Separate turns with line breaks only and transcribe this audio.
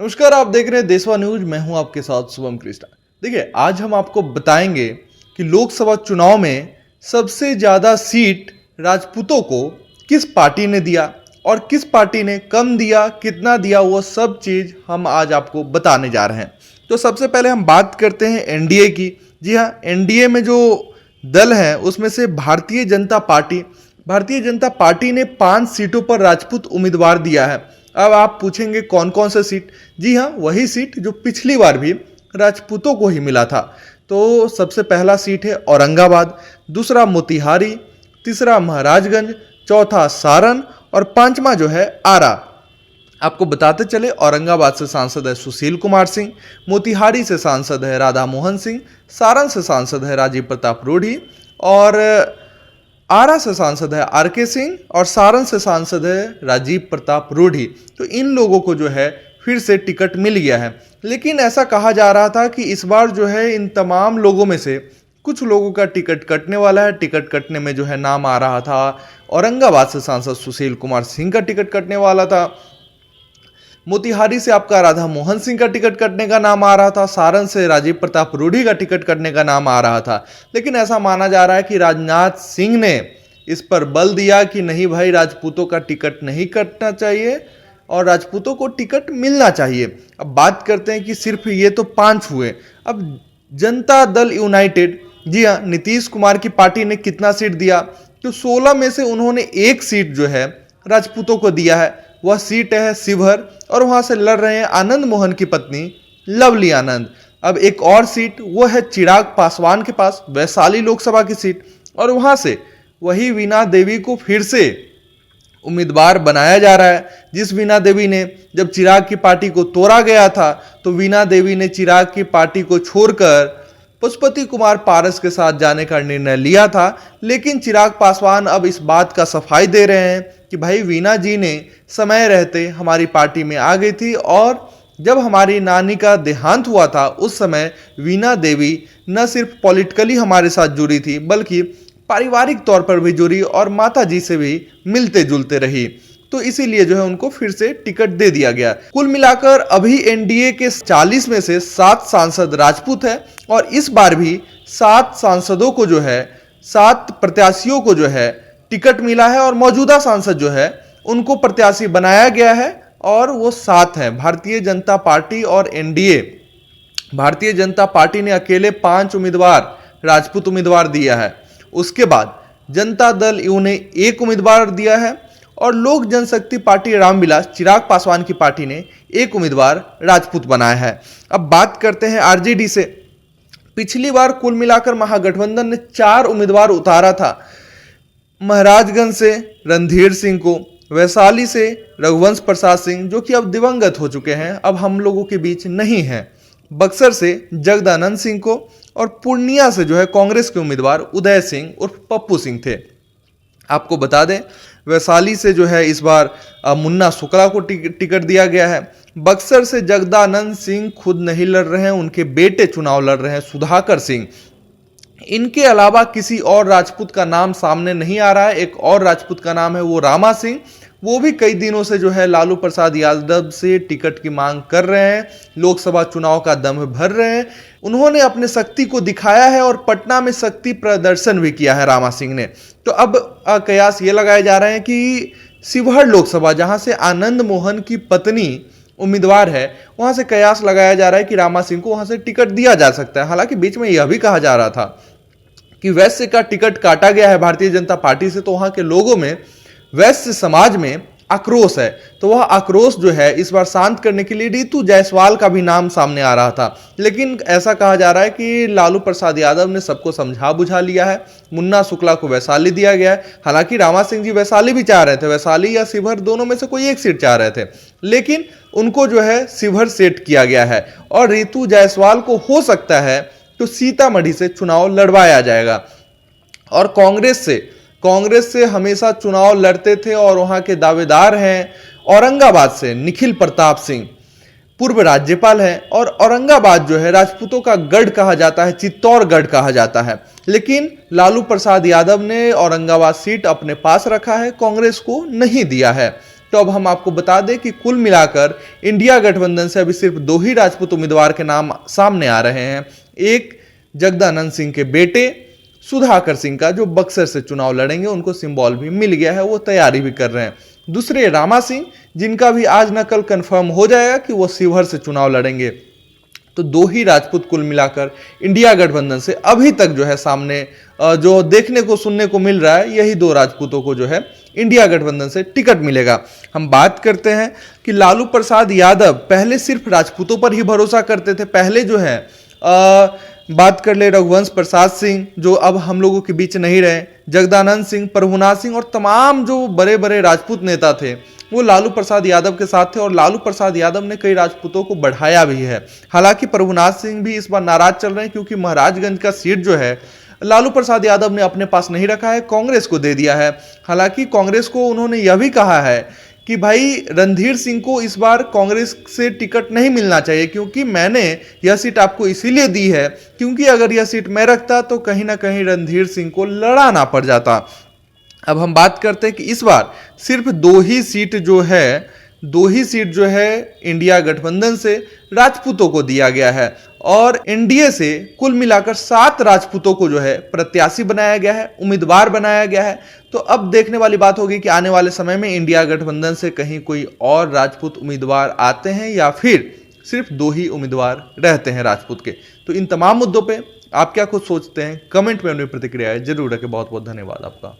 नमस्कार, आप देख रहे हैं देशवा न्यूज। मैं हूं आपके साथ शुभम कृष्णा। देखिए, आज हम आपको बताएंगे कि लोकसभा चुनाव में सबसे ज्यादा सीट राजपूतों को किस पार्टी ने दिया और किस पार्टी ने कम दिया, कितना दिया, वो सब चीज हम आज आपको बताने जा रहे हैं। तो सबसे पहले हम बात करते हैं एनडीए की। जी हाँ, एनडीए में जो दल है उसमें से भारतीय जनता पार्टी ने 5 सीटों पर राजपूत उम्मीदवार दिया है। अब आप पूछेंगे कौन कौन सा सीट? जी हाँ, वही सीट जो पिछली बार भी राजपूतों को ही मिला था। तो सबसे पहला सीट है औरंगाबाद, दूसरा मोतिहारी, तीसरा महाराजगंज, चौथा सारण और पांचवा जो है आरा। आपको बताते चले, औरंगाबाद से सांसद है सुशील कुमार सिंह, मोतिहारी से सांसद है राधा मोहन सिंह, सारण से सांसद है राजीव प्रताप रूढ़ी और आरा से सांसद है आर के सिंह और सारण से सांसद है राजीव प्रताप रूढ़ी। तो इन लोगों को जो है फिर से टिकट मिल गया है। लेकिन ऐसा कहा जा रहा था कि इस बार जो है इन तमाम लोगों में से कुछ लोगों का टिकट कटने वाला है। टिकट कटने में जो है नाम आ रहा था, औरंगाबाद से सांसद सुशील कुमार सिंह का टिकट कटने वाला था, मोतिहारी से आपका राधा मोहन सिंह का टिकट कटने का नाम आ रहा था, सारण से राजीव प्रताप रूढ़ी का टिकट कटने का नाम आ रहा था। लेकिन ऐसा माना जा रहा है कि राजनाथ सिंह ने इस पर बल दिया कि नहीं भाई, राजपूतों का टिकट नहीं कटना चाहिए और राजपूतों को टिकट मिलना चाहिए। अब बात करते हैं कि सिर्फ ये तो 5 हुए। अब जनता दल यूनाइटेड, जी हाँ, नीतीश कुमार की पार्टी ने कितना सीट दिया? तो 16 में से उन्होंने 1 सीट जो है राजपूतों को दिया है। वह सीट है शिवहर और वहां से लड़ रहे हैं आनंद मोहन की पत्नी लवली आनंद। अब एक और सीट वो है चिराग पासवान के पास, वैशाली लोकसभा की सीट, और वहां से वही वीणा देवी को फिर से उम्मीदवार बनाया जा रहा है। जिस वीणा देवी ने, जब चिराग की पार्टी को तोड़ा गया था तो वीणा देवी ने चिराग की पार्टी को छोड़कर पशुपति कुमार पारस के साथ जाने का निर्णय लिया था। लेकिन चिराग पासवान अब इस बात का सफाई दे रहे हैं कि भाई, वीणा जी ने समय रहते हमारी पार्टी में आ गई थी और जब हमारी नानी का देहांत हुआ था उस समय वीणा देवी न सिर्फ पॉलिटिकली हमारे साथ जुड़ी थी बल्कि पारिवारिक तौर पर भी जुड़ी और माता जी से भी मिलते जुलते रही। तो इसीलिए जो है उनको फिर से टिकट दे दिया गया। कुल मिलाकर अभी एनडीए के 40 में से 7 सांसद राजपूत है और इस बार भी 7 सांसदों को जो है, 7 प्रत्याशियों को जो है टिकट मिला है और मौजूदा सांसद जो है उनको प्रत्याशी बनाया गया है और वो 7 है, भारतीय जनता पार्टी और एनडीए। भारतीय जनता पार्टी ने अकेले 5 उम्मीदवार राजपूत उम्मीदवार दिया है। उसके बाद जनता दल यू ने 1 उम्मीदवार दिया है और लोक जनशक्ति पार्टी रामविलास चिराग पासवान की पार्टी ने 1 उम्मीदवार राजपूत बनाया है। अब बात करते हैं आरजेडी से। पिछली बार कुल मिलाकर महागठबंधन ने 4 उम्मीदवार उतारा था। महाराजगंज से रणधीर सिंह को, वैशाली से रघुवंश प्रसाद सिंह जो कि अब दिवंगत हो चुके हैं, अब हम लोगों के बीच नहीं हैं, बक्सर से जगदानंद सिंह को और पूर्णिया से जो है कांग्रेस के उम्मीदवार उदय सिंह उर्फ पप्पू सिंह थे। आपको बता दें, वैशाली से जो है इस बार मुन्ना शुक्ला को टिकट दिया गया है। बक्सर से जगदानंद सिंह खुद नहीं लड़ रहे हैं, उनके बेटे चुनाव लड़ रहे हैं, सुधाकर सिंह। इनके अलावा किसी और राजपूत का नाम सामने नहीं आ रहा है। एक और राजपूत का नाम है वो रामा सिंह, वो भी कई दिनों से जो है लालू प्रसाद यादव से टिकट की मांग कर रहे हैं, लोकसभा चुनाव का दम भर रहे हैं। उन्होंने अपने शक्ति को दिखाया है और पटना में शक्ति प्रदर्शन भी किया है रामा सिंह ने। तो अब कयास ये लगाए जा रहे हैं कि शिवहर लोकसभा, जहां से आनंद मोहन की पत्नी उम्मीदवार है, वहां से कयास लगाया जा रहा है कि रामा सिंह को वहां से टिकट दिया जा सकता है। हालांकि बीच में यह भी कहा जा रहा था कि वैश्य का टिकट काटा गया है भारतीय जनता पार्टी से, तो वहां के लोगों में, वैश्य समाज में आक्रोश है। तो वह आक्रोश जो है इस बार शांत करने के लिए रितु जायसवाल का भी नाम सामने आ रहा था। लेकिन ऐसा कहा जा रहा है कि लालू प्रसाद यादव ने सबको समझा बुझा लिया है, मुन्ना शुक्ला को वैशाली दिया गया है। हालांकि रामा सिंह जी वैशाली भी चाह रहे थे, वैशाली या शिवहर दोनों में से कोई 1 सीट चाह रहे थे, लेकिन उनको जो है शिवहर सेट किया गया है और रितु जायसवाल को हो सकता है तो सीतामढ़ी से चुनाव लड़वाया जाएगा। और कांग्रेस से हमेशा चुनाव लड़ते थे और वहां के दावेदार हैं औरंगाबाद से निखिल प्रताप सिंह, पूर्व राज्यपाल हैं और औरंगाबाद जो है राजपूतों का गढ़ कहा जाता है, चित्तौड़गढ़ कहा जाता है। लेकिन लालू प्रसाद यादव ने औरंगाबाद सीट अपने पास रखा है, कांग्रेस को नहीं दिया है। तो अब हम आपको बता दें कि कुल मिलाकर इंडिया गठबंधन से अभी सिर्फ 2 ही राजपूत उम्मीदवार के नाम सामने आ रहे हैं। एक जगदानंद सिंह के बेटे सुधाकर सिंह का, जो बक्सर से चुनाव लड़ेंगे, उनको सिंबल भी मिल गया है, वो तैयारी भी कर रहे हैं। दूसरे रामा सिंह, जिनका भी आज न कल कंफर्म हो जाएगा कि वो शिवहर से चुनाव लड़ेंगे। तो 2 ही राजपूत कुल मिलाकर इंडिया गठबंधन से अभी तक जो है सामने जो देखने को सुनने को मिल रहा है, यही 2 राजपूतों को जो है इंडिया गठबंधन से टिकट मिलेगा। हम बात करते हैं कि लालू प्रसाद यादव पहले सिर्फ राजपूतों पर ही भरोसा करते थे। पहले जो है बात कर ले रघुवंश प्रसाद सिंह, जो अब हम लोगों के बीच नहीं रहे, जगदानंद सिंह, प्रभुनाथ सिंह और तमाम जो बड़े बड़े राजपूत नेता थे वो लालू प्रसाद यादव के साथ थे, और लालू प्रसाद यादव ने कई राजपूतों को बढ़ाया भी है। हालांकि प्रभुनाथ सिंह भी इस बार नाराज चल रहे हैं, क्योंकि महाराजगंज का सीट जो है लालू प्रसाद यादव ने अपने पास नहीं रखा है, कांग्रेस को दे दिया है। हालांकि कांग्रेस को उन्होंने यह भी कहा है कि भाई रणधीर सिंह को इस बार कांग्रेस से टिकट नहीं मिलना चाहिए, क्योंकि मैंने यह सीट आपको इसीलिए दी है क्योंकि अगर यह सीट मैं रखता तो कहीं ना कहीं रणधीर सिंह को लड़ाना पड़ जाता। अब हम बात करते हैं कि इस बार सिर्फ 2 ही सीट जो है इंडिया गठबंधन से राजपूतों को दिया गया है, और एनडीए से कुल मिलाकर 7 राजपूतों को जो है प्रत्याशी बनाया गया है, उम्मीदवार बनाया गया है। तो अब देखने वाली बात होगी कि आने वाले समय में इंडिया गठबंधन से कहीं कोई और राजपूत उम्मीदवार आते हैं या फिर सिर्फ 2 ही उम्मीदवार रहते हैं राजपूत के। तो इन तमाम मुद्दों पे आप क्या कुछ सोचते हैं, कमेंट में अपनी प्रतिक्रियाएं जरूर रखें। बहुत बहुत धन्यवाद आपका।